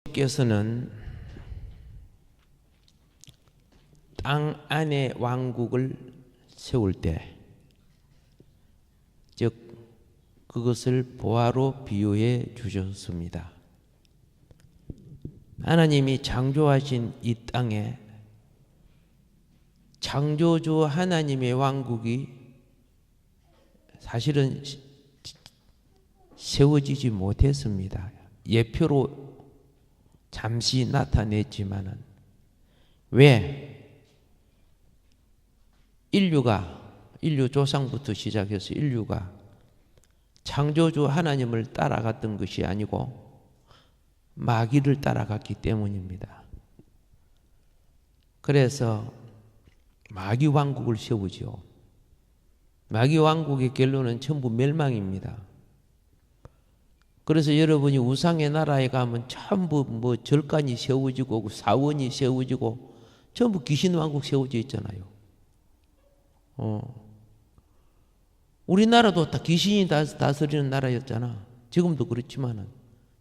께서는 땅 안에 왕국을 세울 때, 즉 그것을 보화로 비유해 주셨습니다. 하나님이 창조하신 이 땅에 창조주 하나님의 왕국이 사실은 세워지지 못했습니다. 예표로 잠시 나타냈지만은, 왜? 인류 조상부터 시작해서 인류가 창조주 하나님을 따라갔던 것이 아니고 마귀를 따라갔기 때문입니다. 그래서 마귀 왕국을 세우죠. 마귀 왕국의 결론은 전부 멸망입니다. 그래서 여러분이 우상의 나라에 가면 전부 절간이 세워지고 사원이 세워지고 전부 귀신 왕국 세워져 있잖아요. 우리나라도 다 귀신이 다스리는 나라였잖아. 지금도 그렇지만은,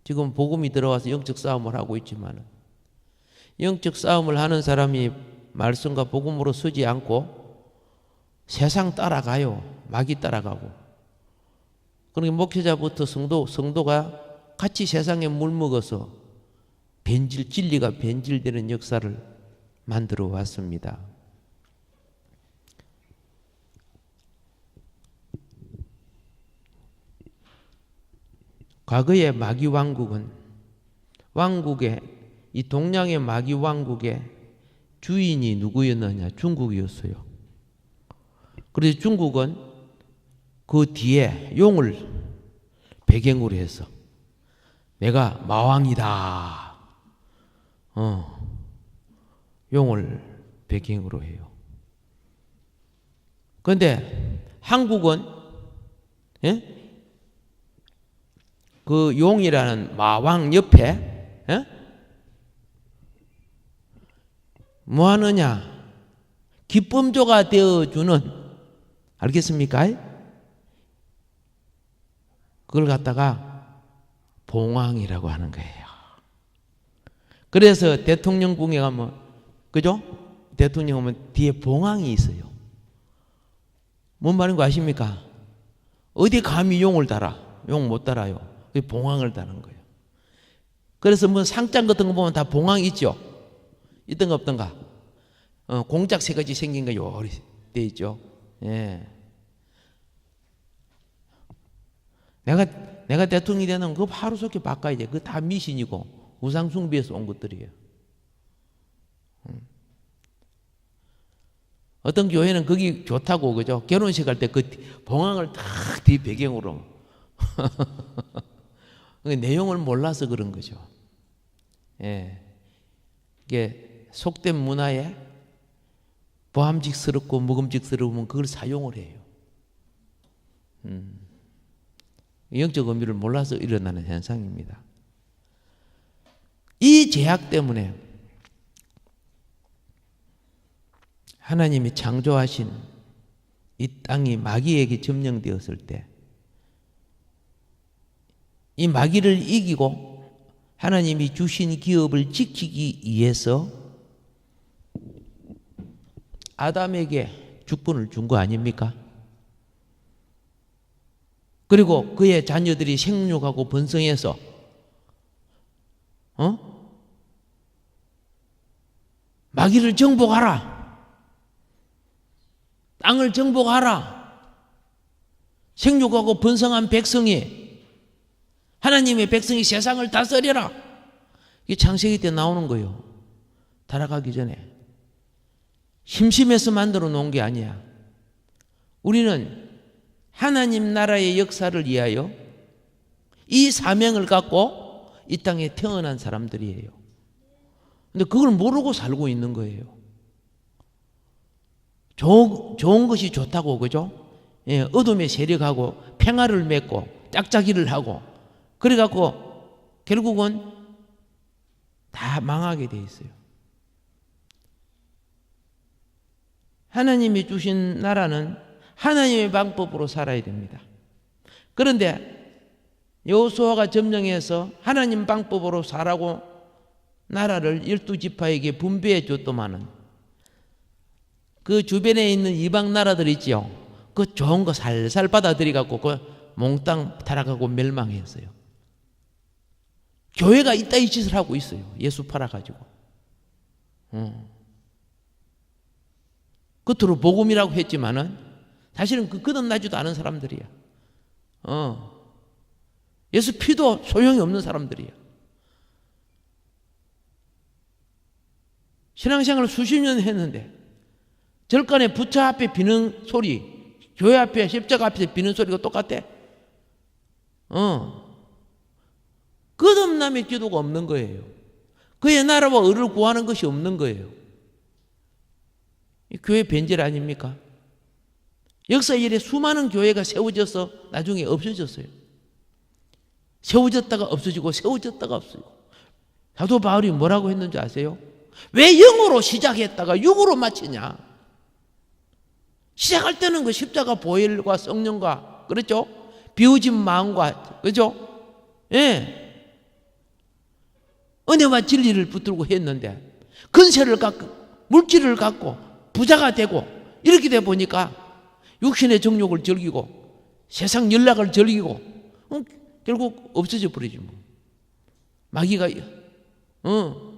지금 복음이 들어와서 영적 싸움을 하고 있지만은, 영적 싸움을 하는 사람이 말씀과 복음으로 서지 않고 세상 따라가요. 마귀 따라가고. 그러니까 목회자부터 성도가 같이 세상에 물먹어서 진리가 변질되는 역사를 만들어 왔습니다. 과거의 마귀 왕국의 이 동양의 마귀 왕국의 주인이 누구였느냐? 중국이었어요. 그래서 중국은 그 뒤에 용을 배경으로 해서 내가 마왕이다. 용을 배경으로 해요. 그런데 한국은 그 용이라는 마왕 옆에 뭐 하느냐? 기쁨조가 되어주는, 알겠습니까? 그걸 갖다가 봉황이라고 하는 거예요. 그래서 대통령궁에 가면, 그죠? 대통령 오면 뒤에 봉황이 있어요. 뭔 말인 거 아십니까? 어디 감히 용을 달아? 용 못 달아요. 봉황을 다는 거예요. 그래서 뭐 상장 같은 거 보면 다 봉황 있죠? 있던가 없던가? 공작 세 가지 생긴 거 요리 돼 있죠? 예. 내가 대통령이 되는 거 하루속히 바꿔야 돼. 그거 다 미신이고 우상숭배에서 온 것들이에요. 어떤 교회는 거기 좋다고, 그죠? 결혼식 할 때 그 봉황을 탁 뒤 배경으로. 내용을 몰라서 그런 거죠. 예. 이게 속된 문화에 보함직스럽고 먹음직스러우면 그걸 사용을 해요. 영적 의미를 몰라서 일어나는 현상입니다. 이 제약 때문에 하나님이 창조하신 이 땅이 마귀에게 점령되었을 때, 이 마귀를 이기고 하나님이 주신 기업을 지키기 위해서 아담에게 주권을 준 거 아닙니까? 그리고 그의 자녀들이 생육하고 번성해서 마귀를 정복하라, 땅을 정복하라. 생육하고 번성한 백성이, 하나님의 백성이 세상을 다스려라. 이게 창세기 때 나오는 거예요. 타락하기 전에. 심심해서 만들어 놓은 게 아니야. 우리는 하나님 나라의 역사를 위하여 이 사명을 갖고 이 땅에 태어난 사람들이에요. 근데 그걸 모르고 살고 있는 거예요. 좋은 것이 좋다고, 그죠? 예, 어둠의 세력하고 평화를 맺고 짝짝이를 하고, 그래갖고 결국은 다 망하게 돼 있어요. 하나님이 주신 나라는 하나님의 방법으로 살아야 됩니다. 그런데 여호수아가 점령해서 하나님 방법으로 살라고 나라를 12지파에게 분배해 줬더만은 그 주변에 있는 이방 나라들 있지요. 그 좋은 거 살살 받아들여갖고 그 몽땅 타락하고 멸망했어요. 교회가 이따위 짓을 하고 있어요. 예수 팔아가지고. 겉으로 복음이라고 했지만은 사실은 그 거듭나지도 않은 사람들이야. 예수 피도 소용이 없는 사람들이야. 신앙생활을 수십 년 했는데 절간에 부처 앞에 비는 소리, 교회 앞에 십자가 앞에서 비는 소리가 똑같대. 거듭남의 기도가 없는 거예요. 그의 나라와 의를 구하는 것이 없는 거예요. 이 교회 변질 아닙니까? 역사 이래 수많은 교회가 세워져서 나중에 없어졌어요. 세워졌다가 없어지고 세워졌다가 없어지고. 사도 바울이 뭐라고 했는지 아세요? 왜 영으로 시작했다가 육으로 마치냐? 시작할 때는 그 십자가 보혈과 성령과 그렇죠? 비우진 마음과 그렇죠? 예. 은혜와 진리를 붙들고 했는데 근세를 갖고 물질을 갖고 부자가 되고 이렇게 돼 보니까 육신의 정욕을 즐기고 세상 연락을 즐기고 결국 없어져 버리지 뭐. 마귀가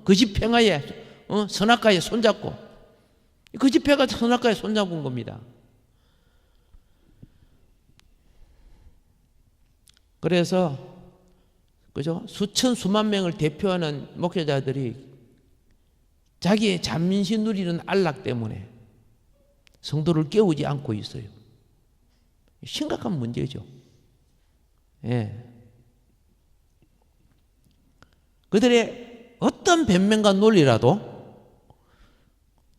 거짓 평화에 선악과에 손잡고 거짓 평화가 선악과에 손잡은 겁니다. 그래서 그죠? 수천 수만 명을 대표하는 목회자들이 자기의 잠시 누리는 안락 때문에 성도를 깨우지 않고 있어요. 심각한 문제죠. 예. 그들의 어떤 변명과 논리라도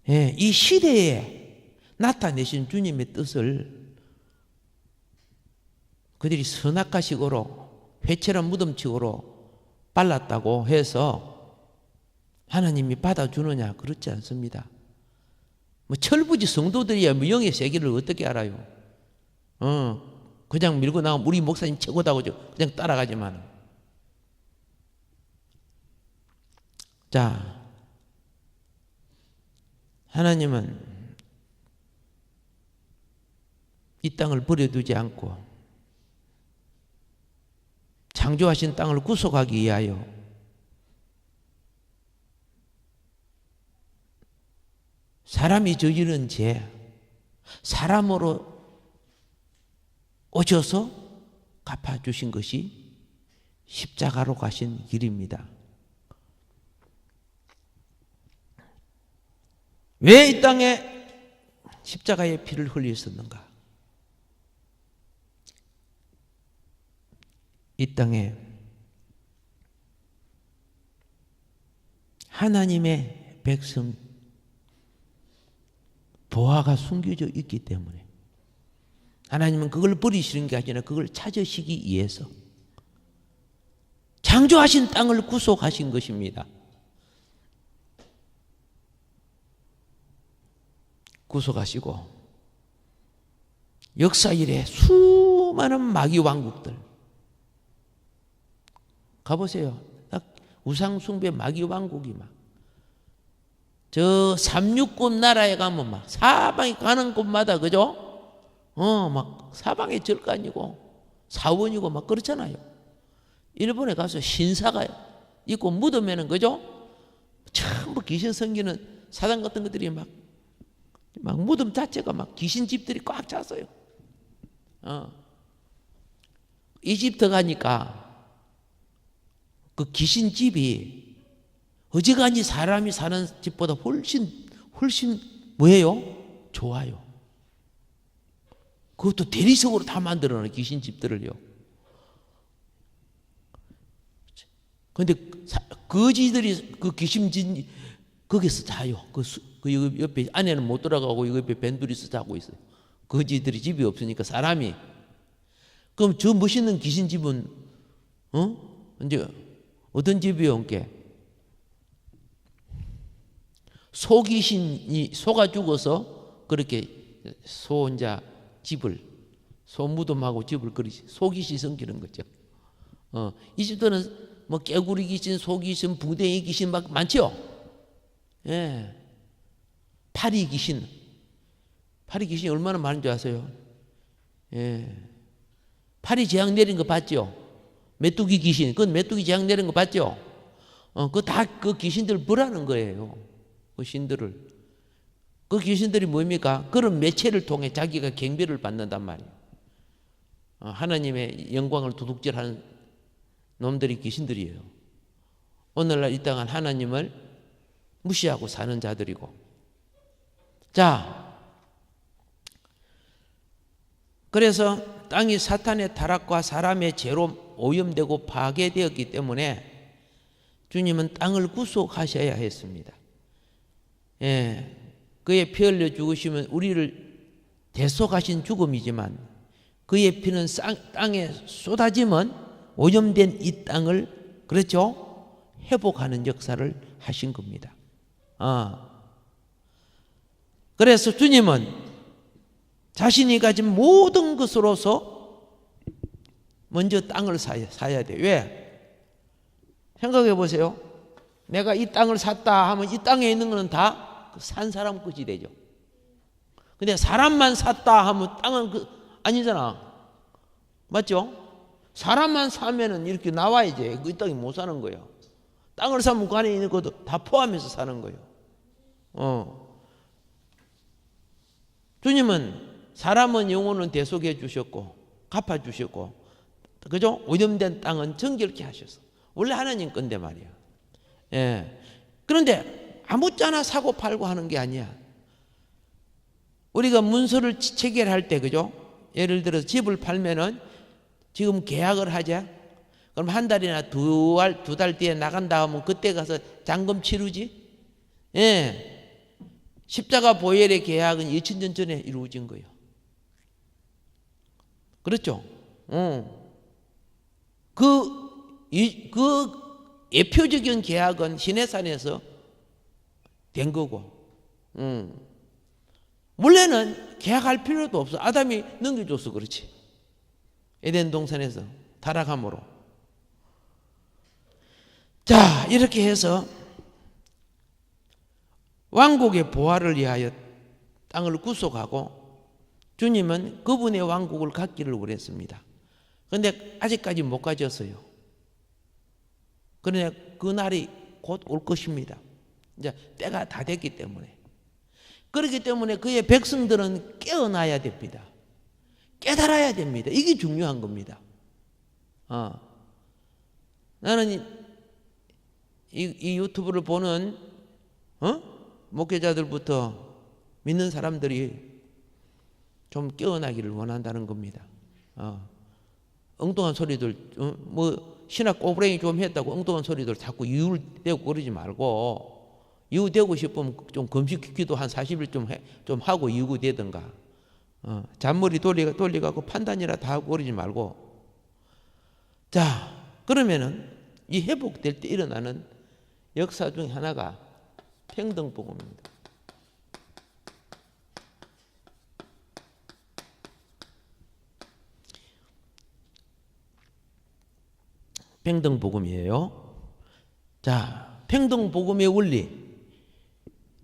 예, 이 시대에 나타내신 주님의 뜻을 그들이 선악과식으로 회칠한 무덤식으로 발랐다고 해서 하나님이 받아주느냐? 그렇지 않습니다. 뭐 철부지 성도들이야 뭐 영의 세계를 어떻게 알아요? 그냥 밀고 나가면 우리 목사님 최고다고 그냥 따라가지만. 자, 하나님은 이 땅을 버려두지 않고 창조하신 땅을 구속하기 위하여 사람이 저지른 죄, 사람으로 오셔서 갚아주신 것이 십자가로 가신 길입니다. 왜 이 땅에 십자가의 피를 흘렸었는가? 이 땅에 하나님의 백성 보화가 숨겨져 있기 때문에 하나님은 그걸 버리시는 게 아니라 그걸 찾으시기 위해서 창조하신 땅을 구속하신 것입니다. 구속하시고 역사 이래 수많은 마귀 왕국들 가보세요. 우상 숭배 마귀 왕국이 막 저 삼육군 나라에 가면 막 사방에 가는 곳마다 그죠? 막 사방에 절간이고 사원이고 막 그렇잖아요. 일본에 가서 신사가 있고 무덤에는 그죠? 전부 귀신 섬기는 사단 같은 것들이 막 무덤 자체가 막 귀신 집들이 꽉 찼어요. 이집트 가니까 그 귀신 집이 어지간히 사람이 사는 집보다 훨씬 뭐예요? 좋아요. 그것도 대리석으로 다 만들어놓은 귀신 집들을요. 그런데 거지들이 그 귀신 집 거기서 자요. 그 옆에 안에는 못 들어가고 옆에 밴둘이서 자고 있어요. 거지들이 집이 없으니까 사람이. 그럼 저 멋있는 귀신 집은 이제 어떤 집이요? 소귀신이 소가 죽어서 그렇게 소 혼자 집을 소 무덤하고 집을 그리지 소귀신 섬기는 거죠. 이집트는 뭐 깨구리 귀신, 소 귀신, 붕대이 귀신 막 많죠. 예. 파리 귀신이 얼마나 많은 줄 아세요? 예. 파리 재앙 내린 거 봤죠? 메뚜기 귀신, 그건 메뚜기 재앙 내린 거 봤죠? 그거 다 그 귀신들 벌하는 거예요. 그 신들을. 그 귀신들이 뭡니까? 그런 매체를 통해 자기가 경배를 받는단 말이에요. 하나님의 영광을 도둑질하는 놈들이 귀신들이에요. 오늘날 이 땅은 하나님을 무시하고 사는 자들이고. 자, 그래서 땅이 사탄의 타락과 사람의 죄로 오염되고 파괴되었기 때문에 주님은 땅을 구속하셔야 했습니다. 예, 그의 피 흘려 죽으시면 우리를 대속하신 죽음이지만 그의 피는 땅에 쏟아지면 오염된 이 땅을 그렇죠? 회복하는 역사를 하신 겁니다. 그래서 주님은 자신이 가진 모든 것으로서 먼저 땅을 사야 돼. 왜? 생각해 보세요. 내가 이 땅을 샀다 하면 이 땅에 있는 거는 다 산 사람 것이 되죠. 근데 사람만 샀다 하면 땅은 아니잖아. 맞죠? 사람만 사면은 이렇게 나와야지. 그 땅이 못 사는 거예요. 땅을 사면 그 안에 있는 것도 다 포함해서 사는 거예요. 주님은 사람은 영혼은 대속해 주셨고 갚아 주셨고, 그죠? 오염된 땅은 정결케 하셔서 원래 하나님 건데 말이야. 예. 그런데 아무짝나 사고 팔고 하는 게 아니야. 우리가 문서를 체결할 때, 그죠? 예를 들어서 집을 팔면은 지금 계약을 하자. 그럼 한 달이나 두 달 뒤에 나간다 하면 그때 가서 잔금 치르지? 예. 십자가 보혈의 계약은 2000년 전에 이루어진 거예요. 그렇죠? 그 예표적인 계약은 시내산에서 된 거고, 원래는 계약할 필요도 없어. 아담이 넘겨줘서 그렇지. 에덴 동산에서 타락함으로. 자, 이렇게 해서 왕국의 보화를 위하여 땅을 구속하고 주님은 그분의 왕국을 갖기를 원했습니다. 그런데 아직까지 못 가졌어요. 그러나 그 날이 곧 올 것입니다. 이제 때가 다 됐기 때문에. 그렇기 때문에 그의 백성들은 깨어나야 됩니다. 깨달아야 됩니다. 이게 중요한 겁니다. 나는 이 유튜브를 보는 목회자들부터 믿는 사람들이 좀 깨어나기를 원한다는 겁니다. 엉뚱한 소리들, 뭐 신학 꼬부랭이 좀 했다고 엉뚱한 소리들 자꾸 이유를 대고 그러지 말고, 이유 되고 싶으면 좀 금식기도 한 40일 좀 하고 이유 되든가, 잔머리 돌리갖고 판단이라 다 하고 그러지 말고. 자, 그러면은 이 회복될 때 일어나는 역사 중에 하나가 평등복음입니다. 평등복음이에요. 자, 평등복음의 원리.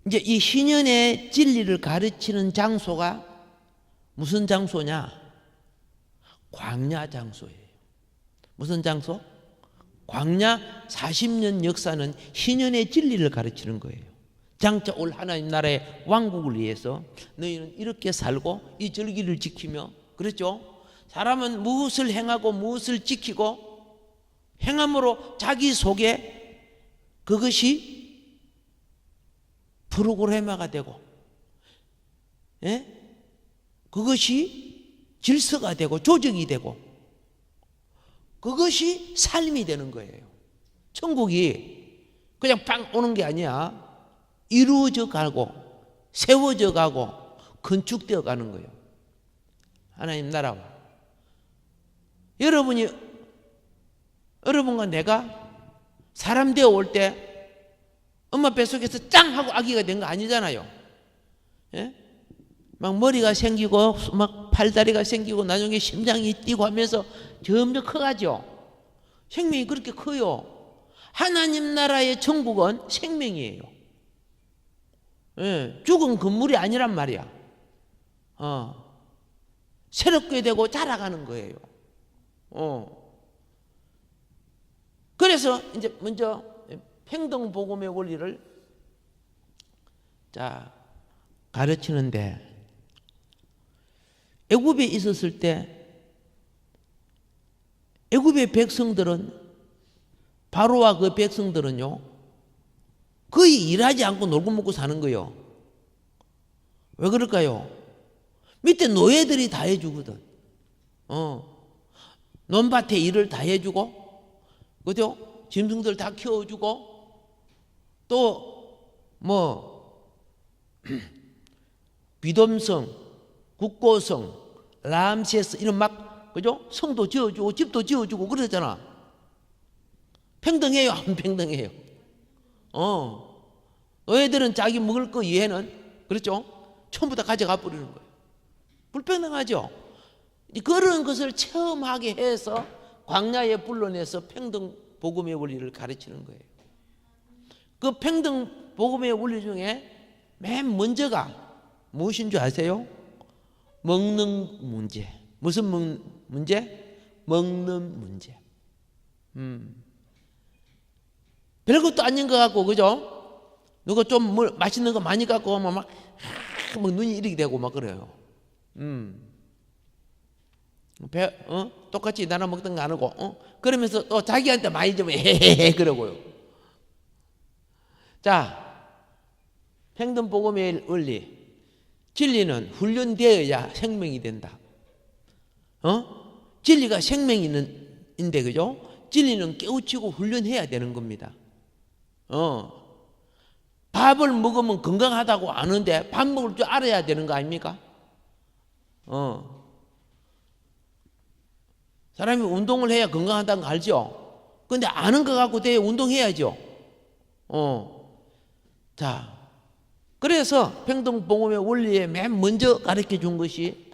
이제 이 신현의 진리를 가르치는 장소가 무슨 장소냐? 광야 장소예요. 무슨 장소? 광야 40년 역사는 신현의 진리를 가르치는 거예요. 장차 올 하나님 나라의 왕국을 위해서 너희는 이렇게 살고 이 절기를 지키며, 그렇죠? 사람은 무엇을 행하고 무엇을 지키고 행함으로 자기 속에 그것이 프로그래머가 되고, 예? 그것이 질서가 되고 조직이 되고 그것이 삶이 되는 거예요. 천국이 그냥 빵 오는 게 아니야. 이루어져 가고 세워져 가고 건축되어 가는 거예요. 하나님 나라와. 여러분과 내가 사람 되어 올 때 엄마 뱃속에서 짱 하고 아기가 된 거 아니잖아요. 예? 막 머리가 생기고 막 팔다리가 생기고 나중에 심장이 뛰고 하면서 점점 커가죠. 생명이 그렇게 커요. 하나님 나라의 천국은 생명이에요. 예, 죽은 건물이 아니란 말이야. 새롭게 되고 자라가는 거예요. 그래서 이제 먼저 평등 복음의 원리를 가르치는데, 애굽에 있었을 때 애굽의 백성들은, 바로와 그 백성들은요, 거의 일하지 않고 놀고 먹고 사는 거예요. 왜 그럴까요? 밑에 노예들이 다 해주거든. 논밭에 일을 다 해주고, 그죠? 짐승들 다 키워주고, 또 비돔성, 국고성, 람세스 이런 막, 그죠? 성도 지어주고 집도 지어주고 그러잖아. 평등해요, 안 평등해요? 너희들은 자기 먹을 거 이외에는, 그렇죠? 전부 다 가져가 버리는 거예요. 불평등하죠? 그런 것을 체험하게 해서 광야에 불러내서 평등 복음의 원리를 가르치는 거예요. 그 평등 복음의 원리 중에 맨 먼저가 무엇인 줄 아세요? 먹는 문제. 무슨 문제? 먹는 문제. 별것도 아닌 것 같고, 그죠? 누가 좀 맛있는 거 많이 갖고 오면 막 눈이 이렇게 되고 막 그래요. 똑같이 나눠 먹던 거 안 하고, 그러면서 또 자기한테 많이 좀 헤헤헤 그러고요. 자, 평등 복음의 원리. 진리는 훈련되어야 생명이 된다. 진리가 생명인데, 그죠? 진리는 깨우치고 훈련해야 되는 겁니다. 밥을 먹으면 건강하다고 아는데 밥 먹을 줄 알아야 되는 거 아닙니까? 사람이 운동을 해야 건강하다는 거 알죠? 근데 아는 거 갖고 대해 운동해야죠. 자, 그래서 평등복음의 원리에 맨 먼저 가르쳐 준 것이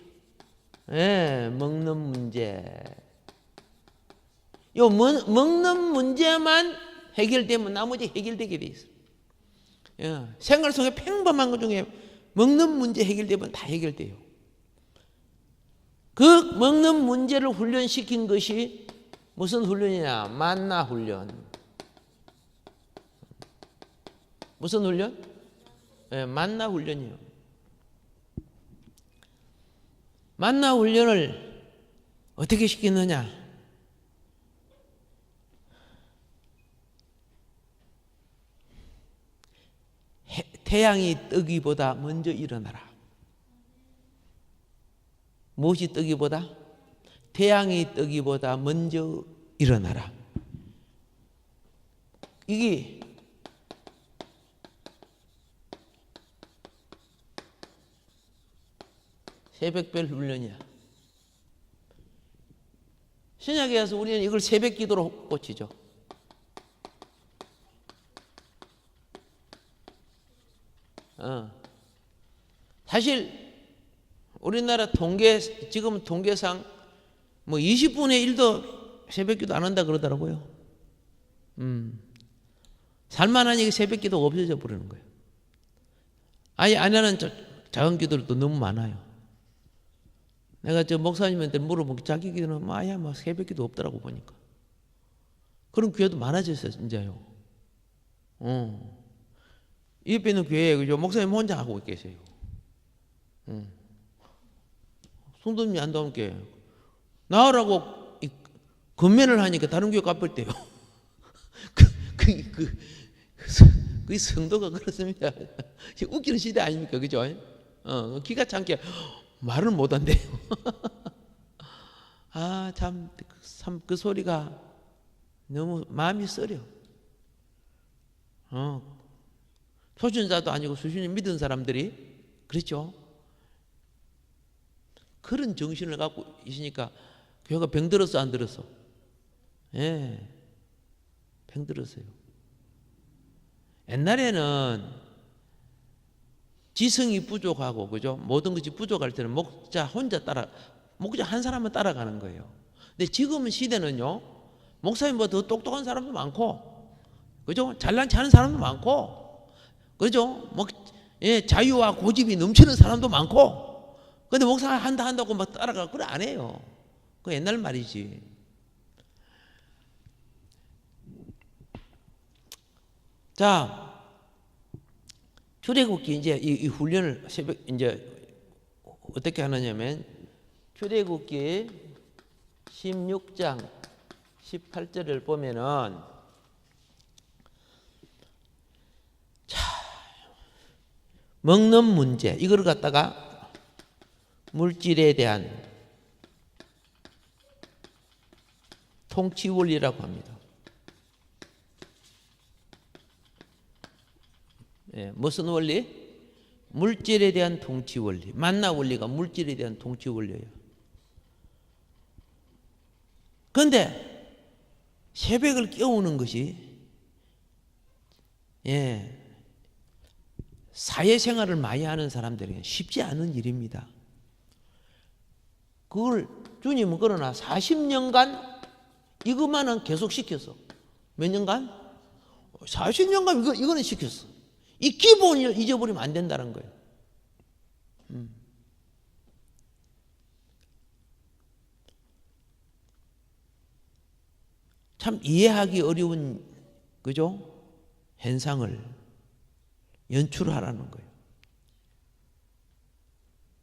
먹는 문제. 요 먹는 문제만 해결되면 나머지 해결되게 돼 있어요. 생활 속에 평범한 것 중에 먹는 문제 해결되면 다 해결돼요. 그 먹는 문제를 훈련시킨 것이 무슨 훈련이냐? 만나 훈련. 무슨 훈련? 만나 훈련이에요. 만나 훈련을 어떻게 시키느냐? 태양이 뜨기보다 먼저 일어나라. 무엇이 뜨기보다? 태양이 뜨기보다 먼저 일어나라. 이게 새벽별 훈련이야. 신약에 와서 우리는 이걸 새벽 기도로 꽂히죠. 사실 우리나라 지금 통계상 20분의 1도 새벽 기도 안 한다 그러더라고요. 살만하니 새벽 기도가 없어져 버리는 거예요. 아예 안 하는 작은 기도도 너무 많아요. 내가 목사님한테 물어보면 자기 기도는 아예 새벽 기도 없더라고 보니까. 그런 교회도 많아졌어요, 진짜요. 이 옆에 있는 교회에 그죠? 목사님 혼자 하고 계세요. 성도님이 안 나오니까 나오라고 건면을 하니까 다른 교회 갚을 때요. 그 성도가 그렇습니다. 웃기는 시대 아닙니까, 그죠? 기가 찬게 말을 못한대요. 참 그 소리가 너무 마음이 쓰려. 초신자도 아니고 수신이 믿은 사람들이 그렇죠. 그런 정신을 갖고 있으니까 교회가 병들었어, 안 들었어? 병들었어요. 옛날에는 지성이 부족하고, 그죠? 모든 것이 부족할 때는 목자 한 사람만 따라가는 거예요. 근데 지금 시대는요, 목사님보다 더 똑똑한 사람도 많고, 그죠? 잘난 체하는 사람도 많고, 그죠? 뭐, 예, 자유와 고집이 넘치는 사람도 많고, 근데 목사 한다고 막 따라가, 그래, 안 해요. 그 옛날 말이지. 자, 출애굽기 이제 이 훈련을 새벽 이제 어떻게 하느냐면, 출애굽기 16장 18절을 보면은, 자, 먹는 문제, 이걸 갖다가 물질에 대한 통치 원리라고 합니다. 예, 무슨 원리? 물질에 대한 통치 원리. 만나 원리가 물질에 대한 통치 원리예요. 그런데 새벽을 깨우는 것이, 예, 사회생활을 많이 하는 사람들에게 쉽지 않은 일입니다. 그걸 주님은 그러나 40년간 이것만은 계속 시켰어. 몇 년간? 40년간 이거는 시켰어. 이 기본을 잊어버리면 안 된다는 거예요. 참 이해하기 어려운, 그죠? 현상을 연출하라는 거예요.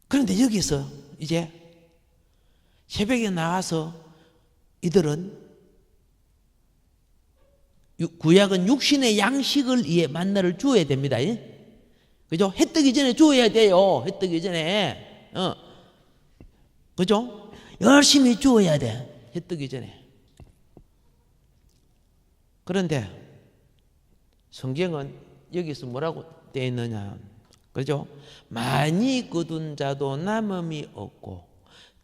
그런데 여기서 이제 새벽에 나가서 이들은 구약은 육신의 양식을 위해 만나를 주어야 됩니다. 그죠? 해 뜨기 전에 주어야 돼요. 해 뜨기 전에. 그죠? 열심히 주어야 돼. 해 뜨기 전에. 그런데 성경은 여기서 뭐라고 되어 있느냐? 그죠? 많이 거둔 자도 남음이 없고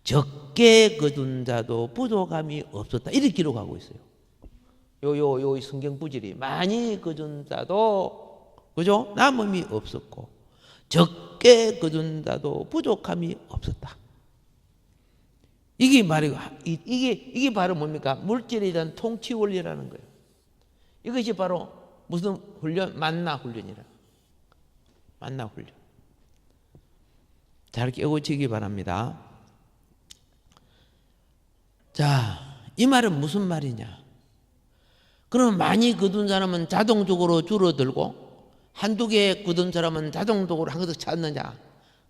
적게 거둔 자도 부족함이 없었다. 이렇게 기록하고 있어요. 요 성경 구절이 많이 거둔 자도, 그죠? 남음이 없었고 적게 거둔 자도 부족함이 없었다. 이게 말이고, 이게 바로 뭡니까? 물질에 대한 통치 원리라는 거예요. 이것이 바로 무슨 훈련? 만나 훈련이라. 만나 훈련. 잘 깨우치기 바랍니다. 자, 이 말은 무슨 말이냐? 그러면 많이 거둔 사람은 자동적으로 줄어들고 한두 개 거둔 사람은 자동적으로 한 것을 찾느냐?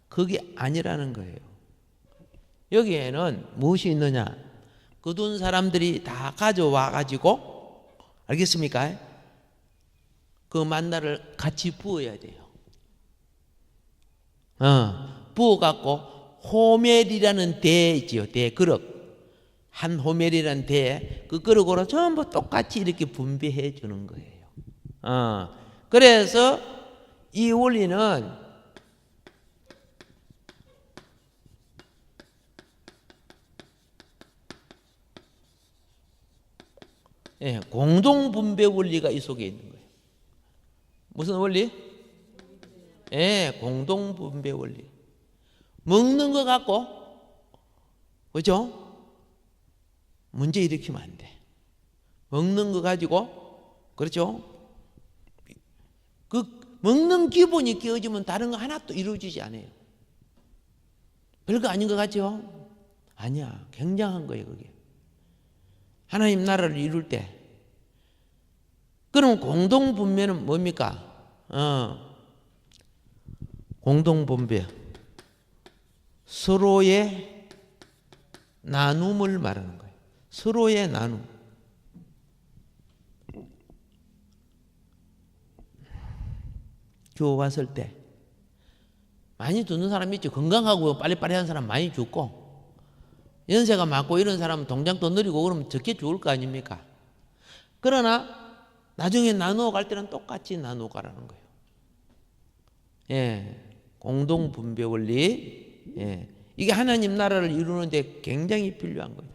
그게 아니라는 거예요. 여기에는 무엇이 있느냐? 거둔 사람들이 다 가져와 가지고, 알겠습니까? 그 만나를 같이 부어야 돼요. 부어갖고 호멜이라는 대 있지요. 대, 그릇. 한 호멜이라는 대, 그 그릇으로 전부 똑같이 이렇게 분배해 주는 거예요. 그래서 이 원리는 공동 분배 원리가 이 속에 있는 거예요. 무슨 원리? 공동 분배 원리. 먹는 거 갖고, 그죠? 문제 일으키면 안 돼. 먹는 거 가지고, 그렇죠? 그 먹는 기본이 깨어지면 다른 거 하나도 이루어지지 않아요. 별거 아닌 것 같죠? 아니야. 굉장한 거예요, 그게. 하나님 나라를 이룰 때. 그럼 공동분배는 뭡니까? 공동분배. 서로의 나눔을 말하는 거예요. 서로의 나눔. 주워 왔을 때 많이 주는 사람 있죠. 건강하고 빨리빨리 하는 사람 많이 죽고, 연세가 많고 이런 사람은 동장도 느리고 그러면 적게 죽을 거 아닙니까? 그러나 나중에 나누어 갈 때는 똑같이 나누어 가라는 거예요. 공동 분배 원리. 이게 하나님 나라를 이루는데 굉장히 필요한 거예요.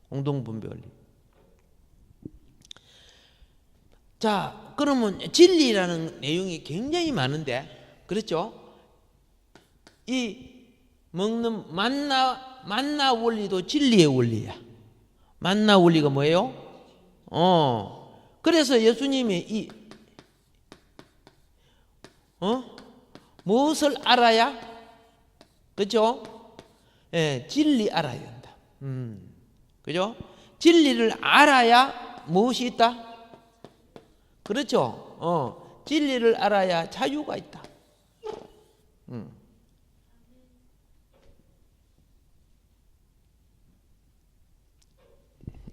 공동 분배 원리. 자, 그러면 진리라는 내용이 굉장히 많은데, 그렇죠? 이 먹는 만나 원리도 진리의 원리야. 만나 원리가 뭐예요? 그래서 예수님이 이 무엇을 알아야? 그죠? 예, 진리 알아야 된다. 그죠? 진리를 알아야 무엇이 있다? 그렇죠? 진리를 알아야 자유가 있다.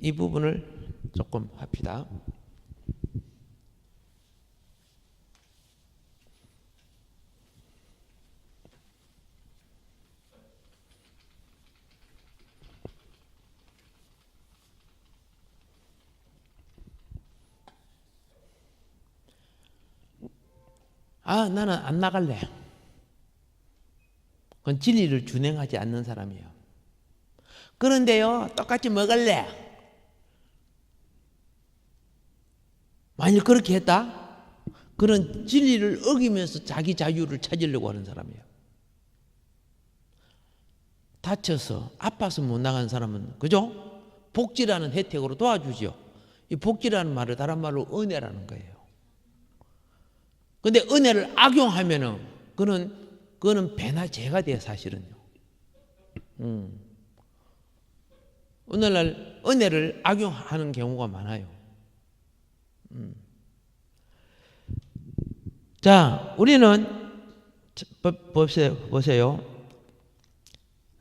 이 부분을 조금 합시다. 나는 안 나갈래. 그건 진리를 준행하지 않는 사람이에요. 그런데요, 똑같이 먹을래. 만일 그렇게 했다? 그런 진리를 어기면서 자기 자유를 찾으려고 하는 사람이에요. 다쳐서 아파서 못 나가는 사람은, 그죠? 복지라는 혜택으로 도와주죠. 이 복지라는 말을 다른 말로 은혜라는 거예요. 근데 은혜를 악용하면은 그거는 배나 죄가 돼요, 사실은요. 오늘날 은혜를 악용하는 경우가 많아요. 자, 우리는 보세요.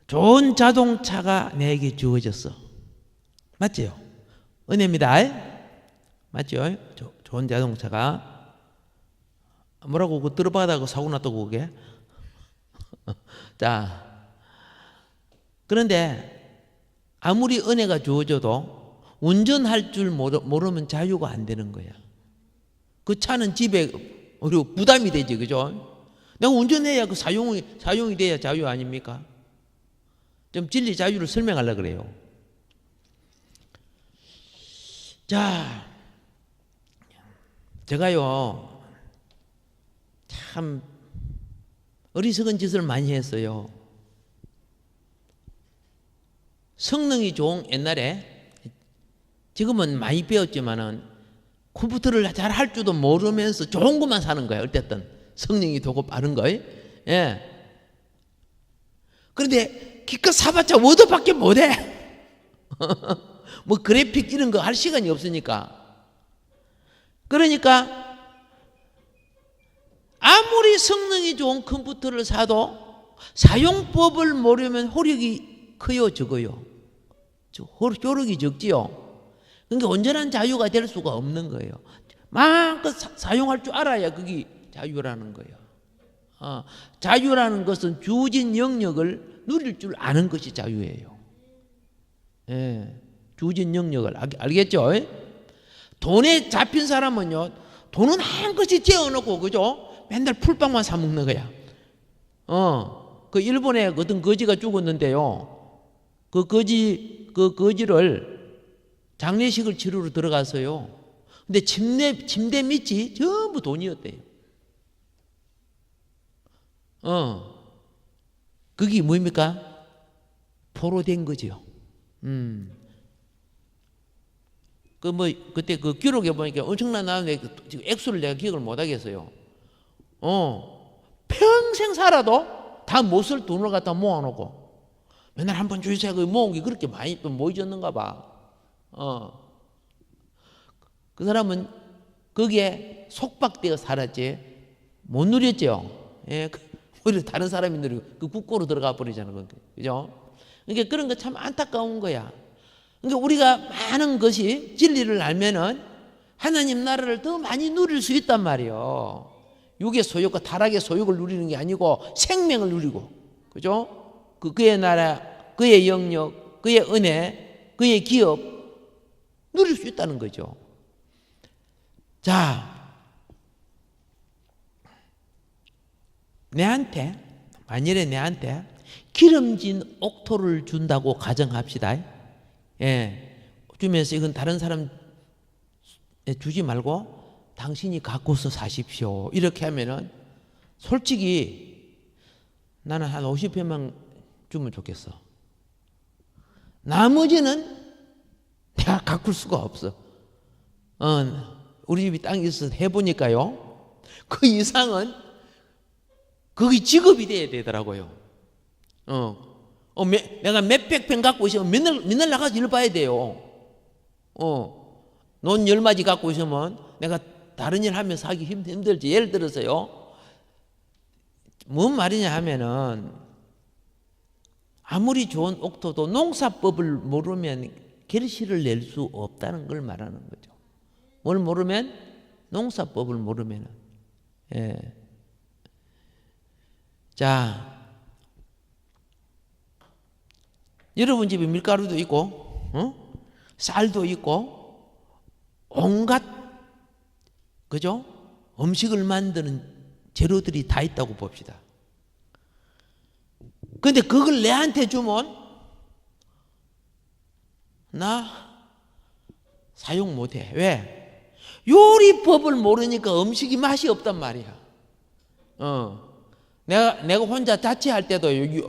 좋은 자동차가 내게 주어졌어. 맞죠? 은혜입니다. 맞죠? 좋은 자동차가. 뭐라고 그 들어봐다가 사고 났다고 그게? 자, 그런데 아무리 은혜가 주어져도 운전할 줄 모르면 자유가 안 되는 거야. 그 차는 집에 부담이 되지, 그죠? 내가 운전해야 그 사용이 돼야 자유 아닙니까? 좀 진리 자유를 설명하려고 그래요. 자, 제가요 참 어리석은 짓을 많이 했어요. 성능이 좋은 옛날에, 지금은 많이 배웠지만은 컴퓨터를 잘 할 줄도 모르면서 좋은 것만 사는 거예요. 어쨌든 성능이 좋고 빠른 거예요. 예. 그런데 기껏 사봤자 워드밖에 못해. 뭐 그래픽 이런 거 할 시간이 없으니까. 그러니까 아무리 성능이 좋은 컴퓨터를 사도 사용법을 모르면 효력이 커요, 적어요? 효력이 적지요. 그러니까 온전한 자유가 될 수가 없는 거예요. 마음껏 사용할 줄 알아야 그게 자유라는 거예요. 자유라는 것은 주어진 영역을 누릴 줄 아는 것이 자유예요. 예, 주어진 영역을 알겠죠? 돈에 잡힌 사람은요, 돈은 한것이 재어놓고, 그죠? 맨날 풀빵만 사 먹는 거야. 그 일본에 어떤 거지가 죽었는데요. 그 거지를 장례식을 치르러 들어갔어요. 근데 침대 밑이 전부 돈이었대요. 그게 뭡니까? 포로된 거죠. 그때 그 기록에 보니까 엄청난 나는데 지금 액수를 내가 기억을 못 하겠어요. 평생 살아도 다 못 쓸 돈을 갖다 모아놓고 맨날 한 번 주세요. 그 모은 게 그렇게 많이 또 모이졌는가 봐. 그 사람은 거기에 속박되어 살았지 못 누렸죠. 예, 오히려 다른 사람이 누리고 그 국고로 들어가 버리잖아. 그죠? 그러니까 그런 거 참 안타까운 거야. 그러니까 우리가 많은 것이 진리를 알면은 하나님 나라를 더 많이 누릴 수 있단 말이에요. 육의 소욕과 타락의 소욕을 누리는 게 아니고 생명을 누리고, 그죠? 그의 나라, 그의 영역, 그의 은혜, 그의 기업 누릴 수 있다는 거죠. 자, 만일에 내한테 기름진 옥토를 준다고 가정합시다. 예, 주면서 이건 다른 사람 주지 말고 당신이 갖고서 사십시오. 이렇게 하면은 솔직히 나는 한 50회만 주면 좋겠어. 나머지는 내가 가꿀 수가 없어. 우리 집이 땅이 있어서 해보니까요. 그 이상은 그게 직업이 돼야 되더라고요. 내가 몇백 평 갖고 있으면 맨날 나가서 일 봐야 돼요. 논 10마디 갖고 있으면 내가 다른 일 하면서 하기 힘들지. 예를 들어서요, 뭔 말이냐 하면은, 아무리 좋은 옥토도 농사법을 모르면 결실을 낼 수 없다는 걸 말하는 거죠. 뭘 모르면? 농사법을 모르면은. 예. 자, 여러분 집에 밀가루도 있고, 쌀도 있고, 온갖, 그죠? 음식을 만드는 재료들이 다 있다고 봅시다. 근데 그걸 내한테 주면 나 사용 못해. 왜? 요리법을 모르니까 음식이 맛이 없단 말이야. 내가 혼자 자취할 때도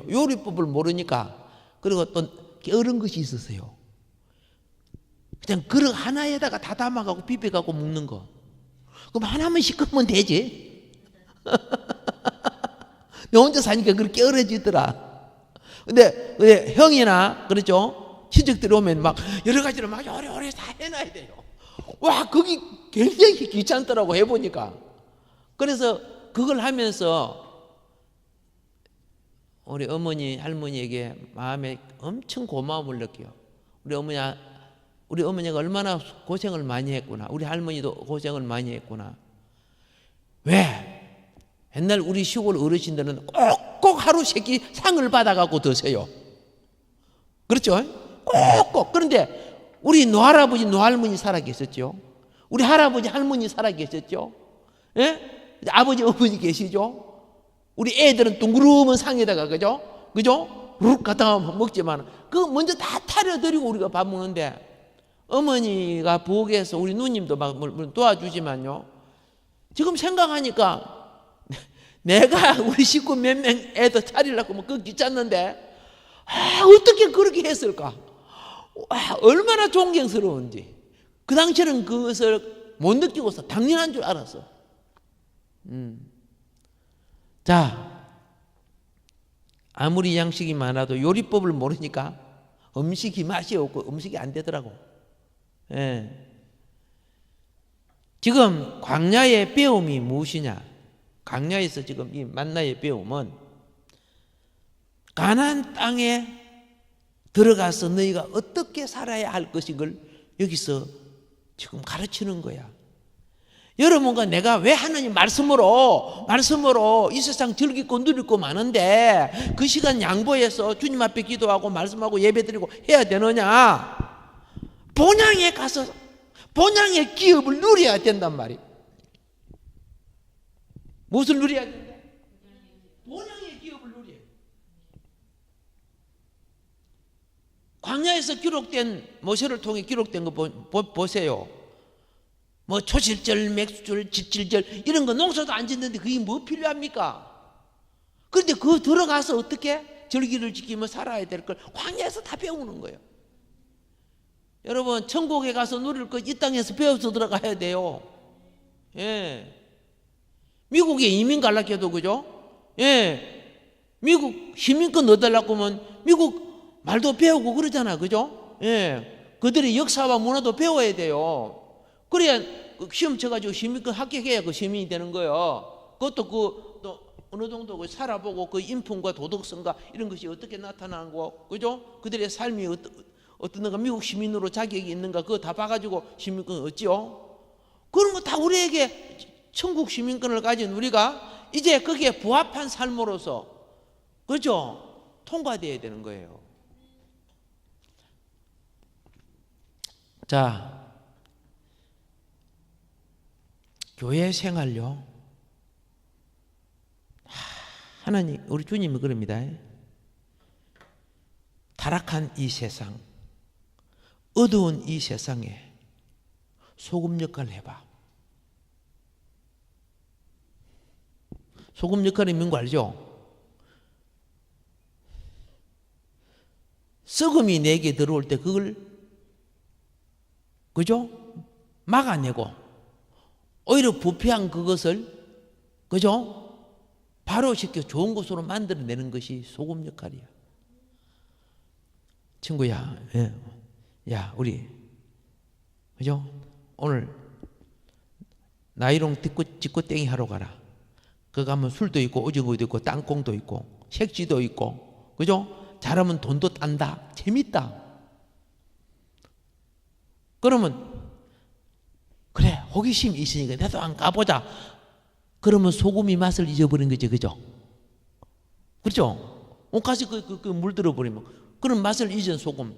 요리법을 모르니까, 그리고 또 깨어른 것이 있었어요. 그냥 그릇 하나에다가 다 담아가고 비벼가고 먹는 거. 그럼 하나만 씻으면 되지. 내 혼자 사니까 그렇게 깨어러지더라. 근데 형이나 그렇죠, 친척들이 오면 막 여러 가지로 막 요래 다 해놔야 돼요. 와, 그게 굉장히 귀찮더라고, 해보니까. 그래서 그걸 하면서 우리 어머니 할머니에게 마음에 엄청 고마움을 느껴요. 우리 어머니가 얼마나 고생을 많이 했구나. 우리 할머니도 고생을 많이 했구나. 왜? 옛날 우리 시골 어르신들은 꼭꼭 하루 세끼 상을 받아갖고 드세요. 그렇죠? 꼭꼭. 그런데 우리 노할아버지 노할머니 살아계셨죠. 우리 할아버지 할머니 살아계셨죠. 예? 아버지 어머니 계시죠. 우리 애들은 둥그러운 상에다가, 그죠? 룩 갖다가 먹지만 그거 먼저 다 타려드리고 우리가 밥 먹는데, 어머니가 부엌에서 우리 누님도 막 물론 도와주지만요, 지금 생각하니까 내가 우리 식구 몇 명 애들 차리려고 뭐 그거 귀찮는데, 어떻게 그렇게 했을까? 얼마나 존경스러운지. 그 당시에는 그것을 못 느끼고서 당연한 줄 알았어. 자, 아무리 양식이 많아도 요리법을 모르니까 음식이 맛이 없고 음식이 안 되더라고. 예. 지금 광야의 배움이 무엇이냐? 광야에서 지금 이 만나의 배움은, 가나안 땅에 들어가서 너희가 어떻게 살아야 할 것을 여기서 지금 가르치는 거야. 여러분과 내가 왜 하나님 말씀으로 이 세상 즐기고 누리고 많은데 그 시간 양보해서 주님 앞에 기도하고 말씀하고 예배드리고 해야 되느냐? 본향에 가서 본향의 기업을 누려야 된단 말이에요. 무엇을 누려야 된다? 본향의 기업을 누려야 돼. 광야에서 기록된, 모세를 통해 기록된 거 보세요. 뭐 초실절, 맥수절, 지칠절 이런 거 농사도 안 짓는데 그게 뭐 필요합니까? 그런데 그거 들어가서 어떻게 절기를 지키며 살아야 될 걸 광야에서 다 배우는 거예요. 여러분, 천국에 가서 누릴 거 이 땅에서 배워서 들어가야 돼요. 예. 미국에 이민 가려고 해도, 그죠? 예. 미국 시민권 얻으려고 하면 미국 말도 배우고 그러잖아, 그죠? 예. 그들의 역사와 문화도 배워야 돼요. 그래야 시험 쳐가지고 시민권 합격해야 그 시민이 되는 거예요. 그것도 또 어느 정도 살아보고 그 인품과 도덕성과 이런 것이 어떻게 나타나고, 그죠? 그들의 삶이 어떤가, 미국 시민으로 자격이 있는가, 그거 다 봐가지고 시민권 얻지요. 그런 거 다 우리에게 천국 시민권을 가진 우리가 이제 거기에 부합한 삶으로서, 그죠? 통과되어야 되는 거예요. 자, 교회 생활요. 하나님, 우리 주님이 그럽니다. 타락한 이 세상, 어두운 이 세상에 소금 역할을 해봐. 소금 역할이 뭔 거 알죠? 썩음이 내게 들어올 때 그걸, 그죠? 막아내고 오히려 부패한 그것을, 그죠? 바로 시켜 좋은 것으로 만들어내는 것이 소금 역할이야. 친구야, 예. 야, 우리, 그죠? 오늘 나이롱 짚고 땡이 하러 가라. 거기 가면 술도 있고 오징어도 있고 땅콩도 있고 색지도 있고, 그죠? 잘하면 돈도 딴다. 재밌다. 그러면 그래, 호기심이 있으니까 나도 안 가보자. 그러면 소금이 맛을 잊어버린 거지, 그죠? 그렇죠? 옷까지 물들어 버리면 그런 맛을 잊은 소금,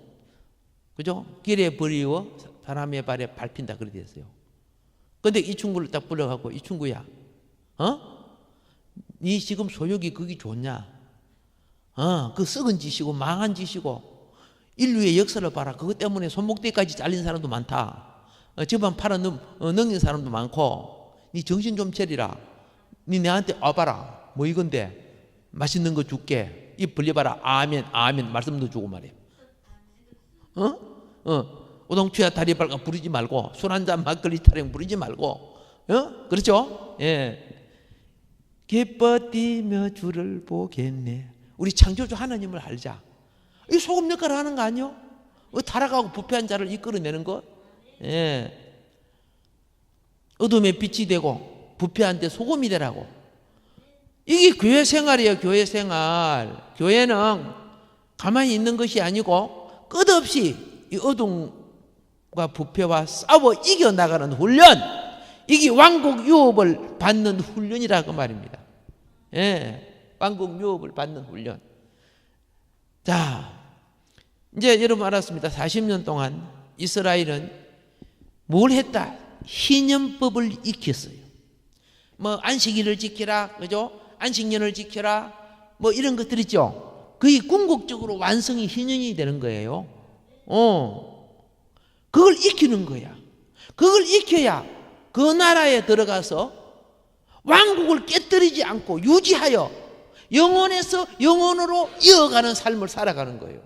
그죠? 길에 버리워 사람의 발에 밟힌다 그렇게 됐어요. 근데 이 친구를 딱 불러갖고, 이 친구야, 니 지금 소욕이 그게 좋냐? 그 썩은 짓이고 망한 짓이고 인류의 역사를 봐라. 그것 때문에 손목대까지 잘린 사람도 많다. 집안 팔아 넘긴 사람도 많고. 니 정신 좀 차리라. 니 내한테 와봐라. 뭐 이건데 맛있는 거 줄게. 입 벌려봐라. 아멘 아멘 말씀도 주고 말이야. 오동추야 다리 발가 부르지 말고, 술 한잔 막걸리 타령 부르지 말고, 그렇죠? 예. 기뻐 뛰며 주를 보겠네. 우리 창조주 하나님을 알자. 이 소금 역할을 하는 거 아니요? 타락하고 부패한 자를 이끌어내는 것. 예. 어둠의 빛이 되고 부패한 데 소금이 되라고. 이게 교회 생활이에요. 교회 생활. 교회는 가만히 있는 것이 아니고 끝없이 이 어둠과 부패와 싸워 이겨나가는 훈련. 이게 왕국 유업을 받는 훈련이라고 말입니다. 예, 왕국 유업을 받는 훈련. 자, 이제 여러분 알았습니다. 40년 동안 이스라엘은 뭘 했다? 희년법을 익혔어요. 뭐 안식일을 지키라, 그죠? 안식년을 지켜라, 뭐 이런 것들 있죠. 거의 궁극적으로 완성이 희년이 되는 거예요. 그걸 익히는 거야. 그걸 익혀야 그 나라에 들어가서 왕국을 깨뜨리지 않고 유지하여 영혼에서 영혼으로 이어가는 삶을 살아가는 거예요.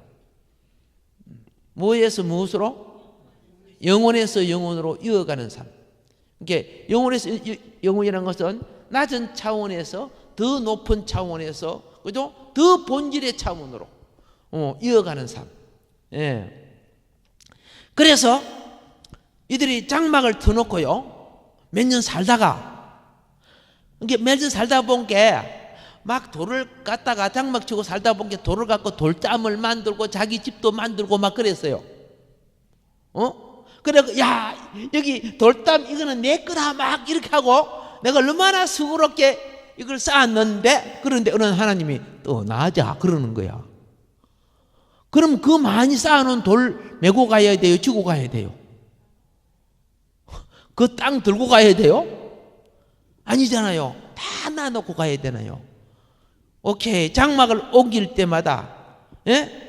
뭐에서 무엇으로? 영혼에서 영혼으로 이어가는 삶. 이게 영혼에서 영혼이라는 것은 낮은 차원에서 더 높은 차원에서, 그죠? 더 본질의 차원으로 이어가는 삶. 예. 그래서 이들이 장막을 터놓고요, 몇 년 살다가, 이게 몇 년 살다 본 게 막 돌을 갖다가 장막 치고 살다 본 게 돌을 갖고 돌담을 만들고 자기 집도 만들고 막 그랬어요. 그래, 야, 여기 돌담 이거는 내 거다 막 이렇게 하고 내가 얼마나 수고롭게 이걸 쌓았는데, 그런데 어느 하나님이 떠나자 그러는 거야. 그럼 그 많이 쌓아놓은 돌 메고 가야 돼요? 지고 가야 돼요? 그 땅 들고 가야 돼요? 아니잖아요. 다 놔놓고 가야 되나요? 오케이. 장막을 옮길 때마다, 예?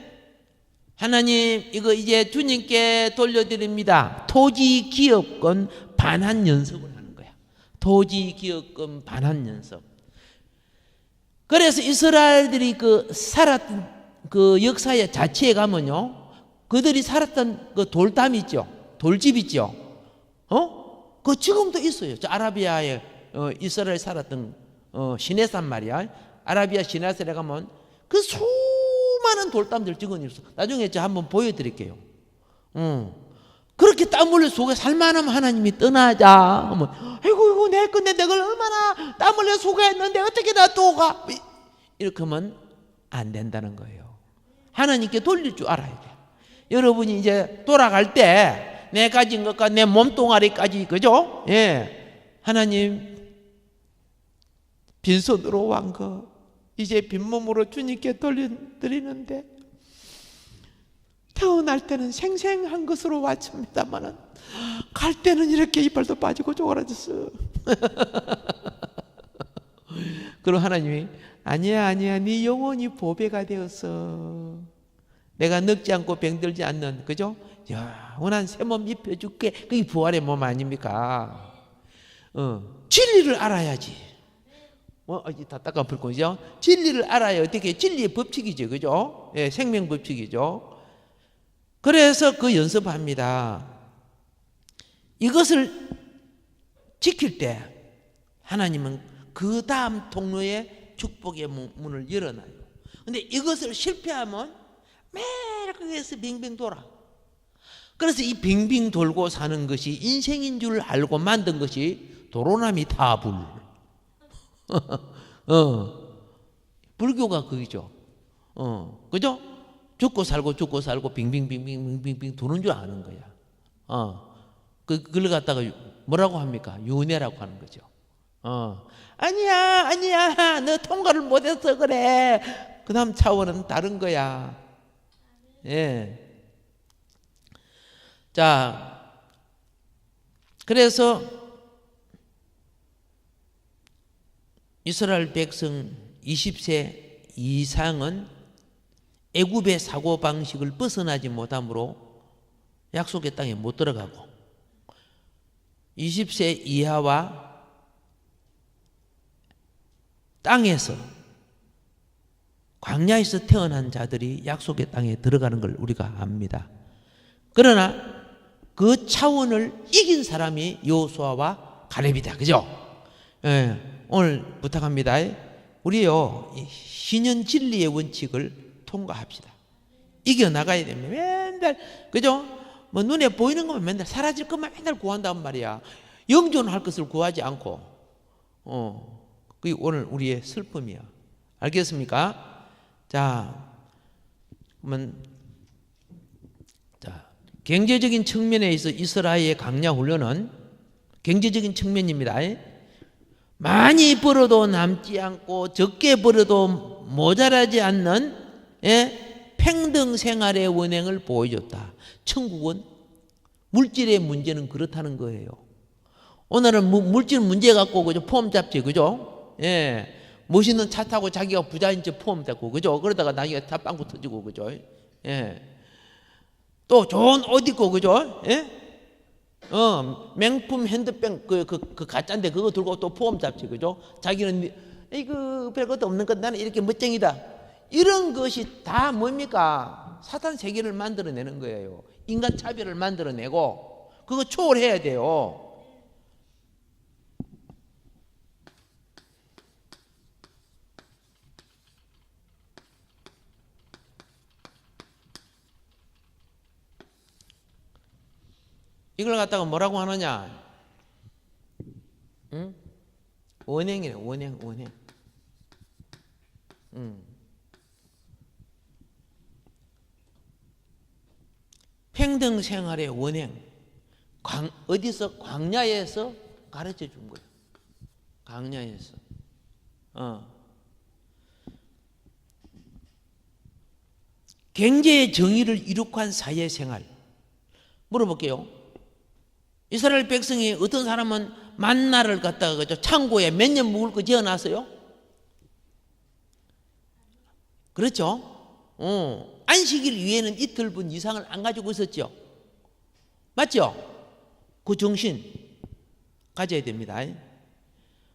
하나님 이거 이제 주님께 돌려드립니다. 토지 기업권 반환 연습을 하는 거야. 토지 기업권 반환 연습. 그래서 이스라엘들이 그 살았던 그 역사의 자체에 가면요, 그들이 살았던 그 돌담 있죠, 돌집 있죠, 그 지금도 있어요. 저 아라비아에 이스라엘 살았던 시내산 말이야. 아라비아 시내산에 가면 그 수많은 돌담들 찍어놨어. 나중에 제가 한번 보여드릴게요. 그렇게 땀 흘려 속에 살만하면 하나님이 떠나자 하면, 아이고 이거 내 건데 내가 얼마나 땀 흘려 속에했는데 어떻게 나 또 가? 이렇게 하면 안 된다는 거예요. 하나님께 돌릴 줄 알아야 돼. 여러분이 이제 돌아갈 때 내 가진 것과 내 몸뚱아리까지, 그죠? 예, 하나님 빈손으로 왕 거 이제 빈몸으로 주님께 돌려드리는데, 태어날 때는 생생한 것으로 왔습니다만은 갈 때는 이렇게 이빨도 빠지고 쪼그라졌어. 그럼 하나님이 아니야 네 영혼이 보배가 되었어. 내가 늙지 않고 병들지 않는, 그죠? 영원한 새 몸 입혀줄게. 그게 부활의 몸 아닙니까? 진리를 알아야지. 다 닦아볼 거죠? 진리를 알아야 어떻게, 진리의 법칙이죠, 그죠? 예, 생명 법칙이죠. 그래서 그 연습합니다. 이것을 지킬 때 하나님은 그 다음 통로에 축복의 문을 열어놔요. 근데 이것을 실패하면 매일 거기에서 빙빙 돌아. 그래서 이 빙빙 돌고 사는 것이 인생인 줄 알고 만든 것이 도로나미 타불. 불교가 그거죠. 그죠? 죽고 살고 빙빙 도는 줄 아는 거야. 그걸 갖다가 뭐라고 합니까? 윤회라고 하는 거죠. 아니야, 너 통과를 못해서 그래. 그 다음 차원은 다른 거야. 예. 자, 그래서 이스라엘 백성 20세 이상은 애굽의 사고방식을 벗어나지 못하므로 약속의 땅에 못 들어가고 20세 이하와 땅에서 광야에서 태어난 자들이 약속의 땅에 들어가는 걸 우리가 압니다. 그러나 그 차원을 이긴 사람이 여호수아와 갈렙이다. 그죠? 예, 오늘 부탁합니다. 우리요 신현 진리의 원칙을 통과합시다. 이겨나가야 됩니다. 맨날 그죠? 뭐 눈에 보이는 것만 맨날 사라질 것만 맨날 구한단 말이야. 영존할 것을 구하지 않고 그게 오늘 우리의 슬픔이야. 알겠습니까? 자, 그러면 경제적인 측면에 있어 이스라엘의 강야 훈련은 경제적인 측면입니다. 많이 벌어도 남지 않고 적게 벌어도 모자라지 않는 평등 생활의 원행을 보여줬다. 천국은 물질의 문제는 그렇다는 거예요. 오늘은 물질 문제 갖고 그죠? 폼 잡지 그죠? 예, 멋있는 차 타고 자기가 부자인 척 폼 잡고 그죠? 그러다가 나중에 다 빵꾸 터지고 그죠? 예. 또 좋은 옷 입고 그죠? 예? 명품 핸드백 그 가짜인데 그거 들고 또 포함 잡지 그죠? 자기는 이거 별것도 없는 것 나는 이렇게 멋쟁이다. 이런 것이 다 뭡니까? 사탄 세계를 만들어내는 거예요. 인간 차별을 만들어내고 그거 초월해야 돼요. 이걸 갖다가 뭐라고 하느냐? 응? 원행이래, 원행. 평등 생활의 원행. 어디서? 광야에서 가르쳐 준 거예요. 광야에서. 경제의 정의를 이룩한 사회생활. 물어볼게요. 이스라엘 백성이 어떤 사람은 만나를 갖다가 그죠? 창고에 몇 년 묵을 거 지어놨어요? 그렇죠? 안식일 위에는 이틀분 이상을 안 가지고 있었죠? 맞죠? 그 정신 가져야 됩니다.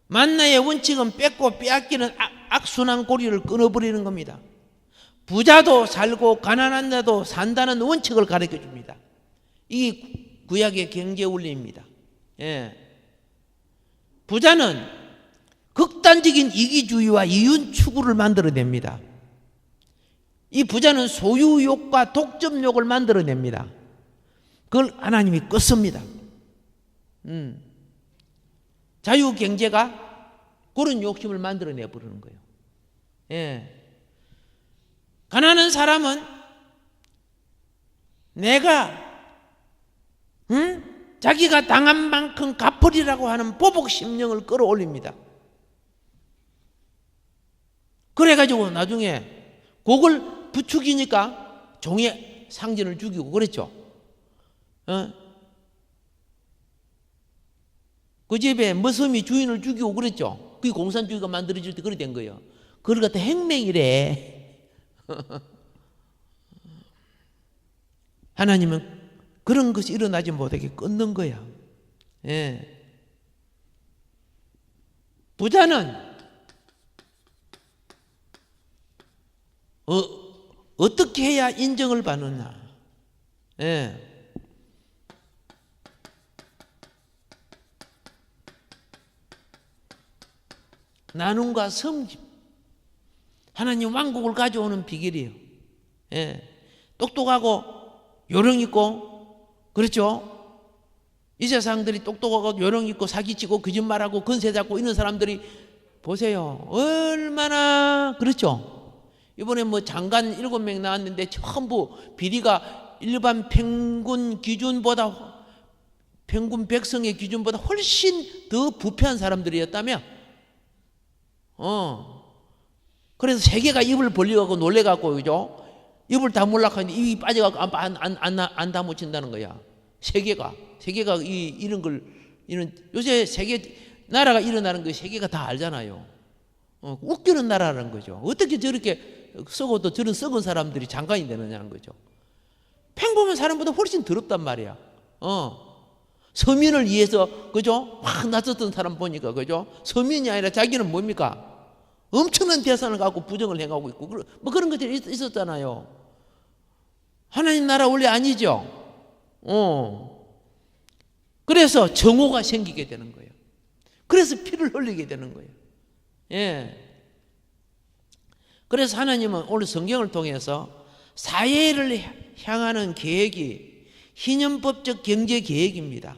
만나의 원칙은 뺏고 빼앗기는 악순환 고리를 끊어버리는 겁니다. 부자도 살고 가난한 자도 산다는 원칙을 가르쳐 줍니다. 이 구약의 경제 원리입니다. 예. 부자는 극단적인 이기주의와 이윤 추구를 만들어냅니다. 이 부자는 소유욕과 독점욕을 만들어냅니다. 그걸 하나님이 껐습니다. 자유경제가 그런 욕심을 만들어내 버리는 거예요. 예. 가난한 사람은 내가 자기가 당한 만큼 갚으리라고 하는 보복 심령을 끌어올립니다. 그래가지고 나중에 그걸 부추기니까 종의 상전을 죽이고 그랬죠. 그 집에 머슴이 주인을 죽이고 그랬죠. 그게 공산주의가 만들어질 때 그래 된 거예요. 그걸 갖다 행맹이래. 하나님은 그런 것이 일어나지 못하게 끊는 거야. 예. 부자는 어떻게 해야 인정을 받느냐? 예. 나눔과 섬김. 하나님 왕국을 가져오는 비결이에요. 예. 똑똑하고 요령 있고, 그렇죠? 이 세상들이 똑똑하고 요령 있고 사기치고 거짓말하고 건세 잡고 이런 사람들이 보세요. 얼마나, 그렇죠? 이번에 뭐 장관 7명 나왔는데 전부 비리가 일반 평균 기준보다, 평균 백성의 기준보다 훨씬 더 부패한 사람들이었다며. 그래서 세계가 입을 벌려갖고 놀래갖고, 그죠? 입을 다물라고 하는데 입이 빠져갖고 안 다무친다는 거야. 세계가 이런 요새 세계 나라가 일어나는 거 세계가 다 알잖아요. 웃기는 나라라는 거죠. 어떻게 저렇게 썩어도 저런 썩은 사람들이 장관이 되느냐는 거죠. 평범한 사람보다 훨씬 더럽단 말이야. 서민을 위해서, 그죠? 확 나섰던 사람 보니까, 그죠? 서민이 아니라 자기는 뭡니까? 엄청난 대산을 갖고 부정을 행하고 있고, 뭐 그런 것들이 있었잖아요. 하나님 나라 원래 아니죠? 그래서 정오가 생기게 되는 거예요. 그래서 피를 흘리게 되는 거예요. 예. 그래서 하나님은 오늘 성경을 통해서 사회를 향하는 계획이 희년법적 경제 계획입니다.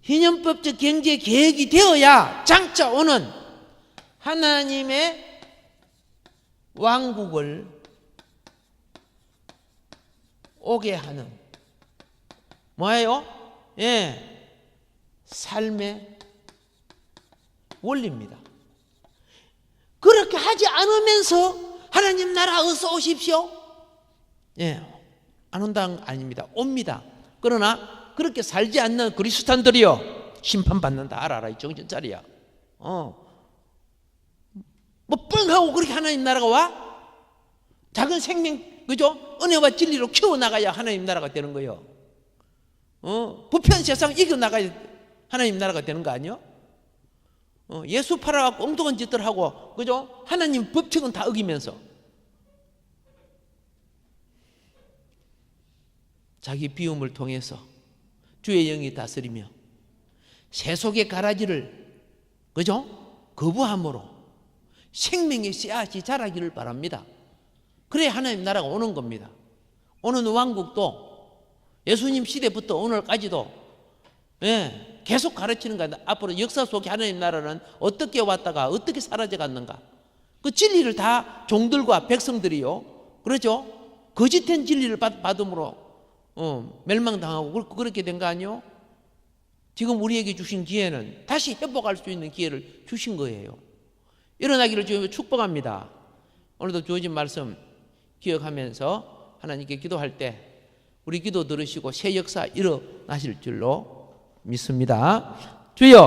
희년법적 경제 계획이 되어야 장차 오는 하나님의 왕국을 오게 하는 뭐예요? 예, 삶의 원리입니다. 그렇게 하지 않으면서 하나님 나라 어서 오십시오. 예, 안 온다는 아닙니다. 옵니다. 그러나 그렇게 살지 않는 그리스도인들이요 심판받는다. 알아라. 이 정신 차리야. 뭐 뻥하고 그렇게 하나님 나라가 와? 작은 생명, 그죠? 은혜와 진리로 키워나가야 하나님 나라가 되는 거예요. 부패한 세상 이겨나가야 하나님 나라가 되는 거 아니요? 예수 팔아갖고 엉뚱한 짓들 하고, 그죠? 하나님 법칙은 다 어기면서 자기 비움을 통해서 주의 영이 다스리며 세속의 가라지를, 그죠? 거부함으로 생명의 씨앗이 자라기를 바랍니다. 그래야 하나님 나라가 오는 겁니다. 오는 왕국도 예수님 시대부터 오늘까지도 계속 가르치는 거야. 앞으로 역사 속에 하나님 나라는 어떻게 왔다가 어떻게 사라져 갔는가. 그 진리를 다 종들과 백성들이요, 그렇죠? 거짓된 진리를 받음으로 멸망당하고 그렇게 된 거 아니요? 지금 우리에게 주신 기회는 다시 회복할 수 있는 기회를 주신 거예요. 일어나기를 주님을 축복합니다. 오늘도 주어진 말씀 기억하면서 하나님께 기도할 때 우리 기도 들으시고 새 역사 일어나실 줄로 믿습니다. 주여.